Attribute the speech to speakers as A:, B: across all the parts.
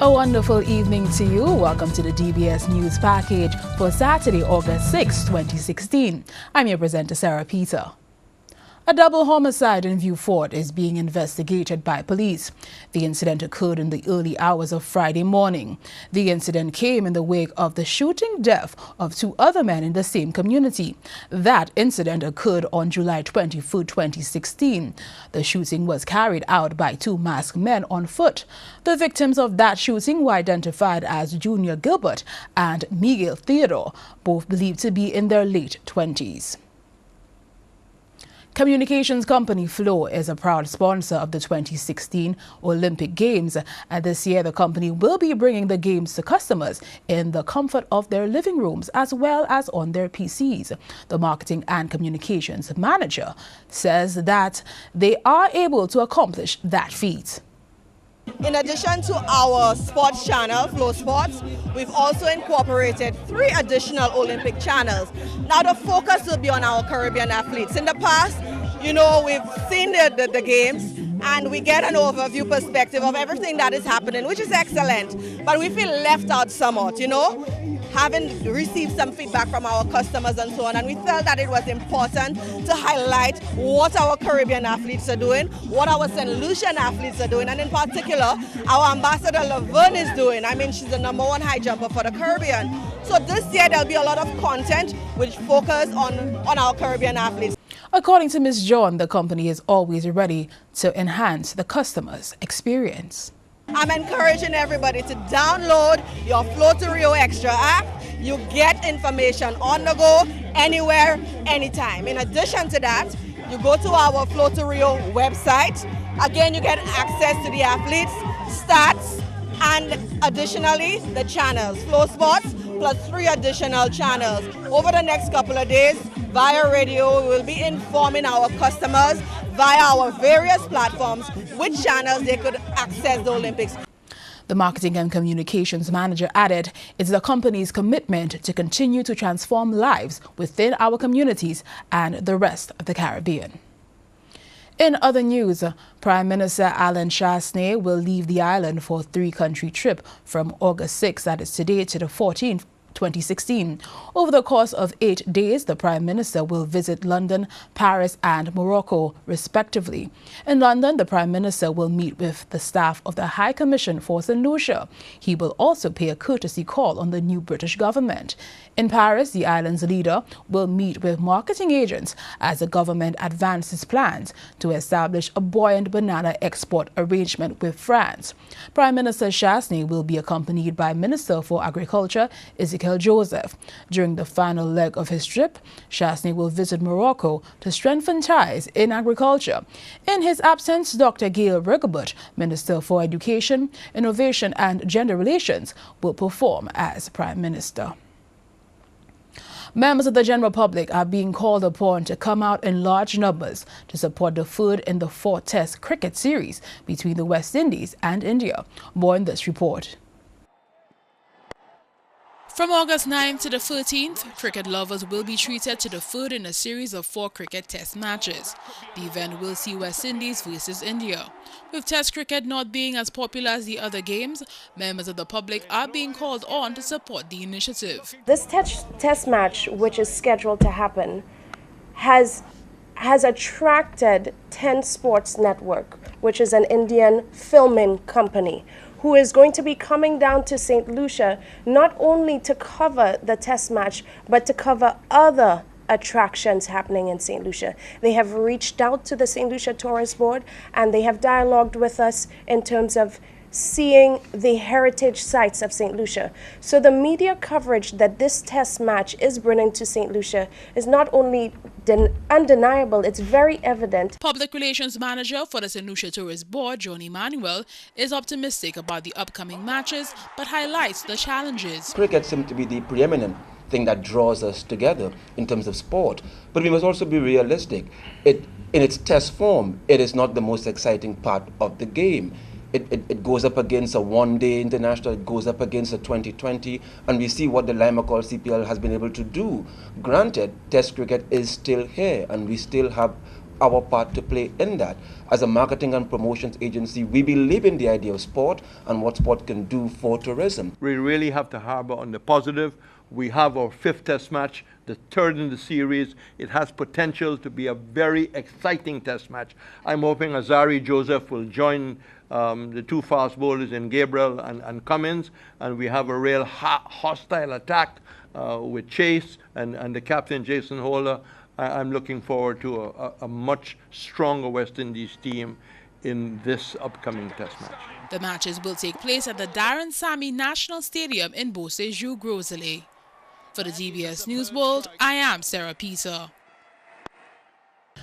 A: A wonderful evening to you. Welcome to the DBS News Package for Saturday, August 6, 2016. I'm your presenter, Sarah Peter. A double homicide in Vieux Fort is being investigated by police. The incident occurred in the early hours of Friday morning. The incident came in the wake of the shooting death of two other men in the same community. That incident occurred on July 24, 2016. The shooting was carried out by two masked men on foot. The victims of that shooting were identified as Junior Gilbert and Miguel Theodore, both believed to be in their late 20s. Communications company Flow is a proud sponsor of the 2016 Olympic Games, and this year the company will be bringing the games to customers in the comfort of their living rooms as well as on their PCs. The marketing and communications manager says that they are able to accomplish that feat.
B: In addition to our sports channel, Flow Sports, we've also incorporated 3 additional Olympic channels. Now the focus will be on our Caribbean athletes. In the past, we've seen the games and we get an overview perspective of everything that is happening, which is excellent. But we feel left out somewhat, having received some feedback from our customers and so on, and we felt that it was important to highlight what our Caribbean athletes are doing, what our St. Lucian athletes are doing, and in particular, our ambassador Laverne is doing. She's the #1 high jumper for the Caribbean. So this year there'll be a lot of content which focus on our Caribbean athletes.
A: According to Ms. John, the company is always ready to enhance the customer's experience.
B: I'm encouraging everybody to download your Flow to Rio Extra app. You get information on the go, anywhere, anytime. In addition to that, you go to our Flow to Rio website. Again, you get access to the athletes, stats, and additionally, the channels. Flow Sports plus 3 additional channels. Over the next couple of days, via radio, we will be informing our customers via our various platforms which channels they could access the Olympics.
A: The marketing and communications manager added it's the company's commitment to continue to transform lives within our communities and the rest of the Caribbean. In other news, Prime Minister Allen Chastanet will leave the island for a 3-country trip from August 6th, that is today, to the 14th, 2016. Over the course of 8 days, the Prime Minister will visit London, Paris and Morocco, respectively. In London, the Prime Minister will meet with the staff of the High Commission for St. Lucia. He will also pay a courtesy call on the new British government. In Paris, the island's leader will meet with marketing agents as the government advances plans to establish a buoyant banana export arrangement with France. Prime Minister Chastanet will be accompanied by Minister for Agriculture, Ezekiel Joseph. During the final leg of his trip, Chastanet will visit Morocco to strengthen ties in agriculture. In his absence, Dr. Gail Rigobert, Minister for Education, Innovation and Gender Relations, will perform as Prime Minister. Members of the general public are being called upon to come out in large numbers to support the food in the 4th Test cricket series between the West Indies and India. More in this report. From August 9th to the 13th, cricket lovers will be treated to the food in a series of 4 cricket test matches. The event will see West Indies versus India. With test cricket not being as popular as the other games, members of the public are being called on to support the initiative.
C: This test match, which is scheduled to happen, has attracted 10 Sports Network, which is an Indian filming company, who is going to be coming down to St. Lucia not only to cover the test match, but to cover other attractions happening in St. Lucia. They have reached out to the St. Lucia Tourist Board and they have dialogued with us in terms of seeing the heritage sites of St. Lucia. So the media coverage that this test match is bringing to St. Lucia is not only undeniable, it's very evident.
A: Public Relations Manager for the St. Lucia Tourist Board, John Emmanuel, is optimistic about the upcoming matches, but highlights the challenges.
D: Cricket seems to be the preeminent thing that draws us together in terms of sport, but we must also be realistic. In its test form, it is not the most exciting part of the game. It goes up against a one-day international, it goes up against a 2020, and we see what the Lima Call CPL has been able to do. Granted, Test cricket is still here, and we still have our part to play in that. As a marketing and promotions agency, we believe in the idea of sport and what sport can do for tourism.
E: We really have to harbor on the positive. We have our 5th test match, the 3rd in the series. It has potential to be a very exciting test match. I'm hoping Azari Joseph will join the 2 fast bowlers in Gabriel and Cummins, and we have a real hostile attack with Chase and the captain Jason Holder. I'm looking forward to a much stronger West Indies team in this upcoming test match.
A: The matches will take place at the Darren Sammy National Stadium in Beausejour, Grosley. For the DBS News World, I am Sarah Peter.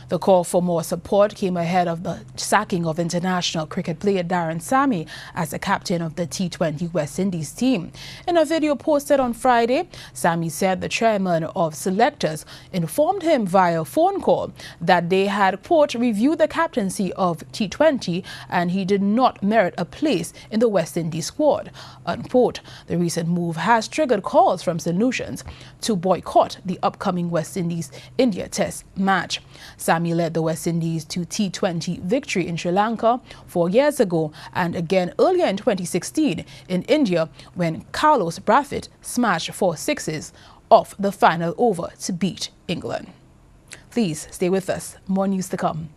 A: The call for more support came ahead of the sacking of international cricket player Darren Sammy as the captain of the T20 West Indies team. In a video posted on Friday, Sammy said the chairman of selectors informed him via phone call that they had, quote, reviewed the captaincy of T20 and he did not merit a place in the West Indies squad, unquote. The recent move has triggered calls from St. Lucians to boycott the upcoming West Indies-India test match. Sammy led the West Indies to T20 victory in Sri Lanka 4 years ago and again earlier in 2016 in India when Carlos Brathwaite smashed 4 sixes off the final over to beat England. Please stay with us. More news to come.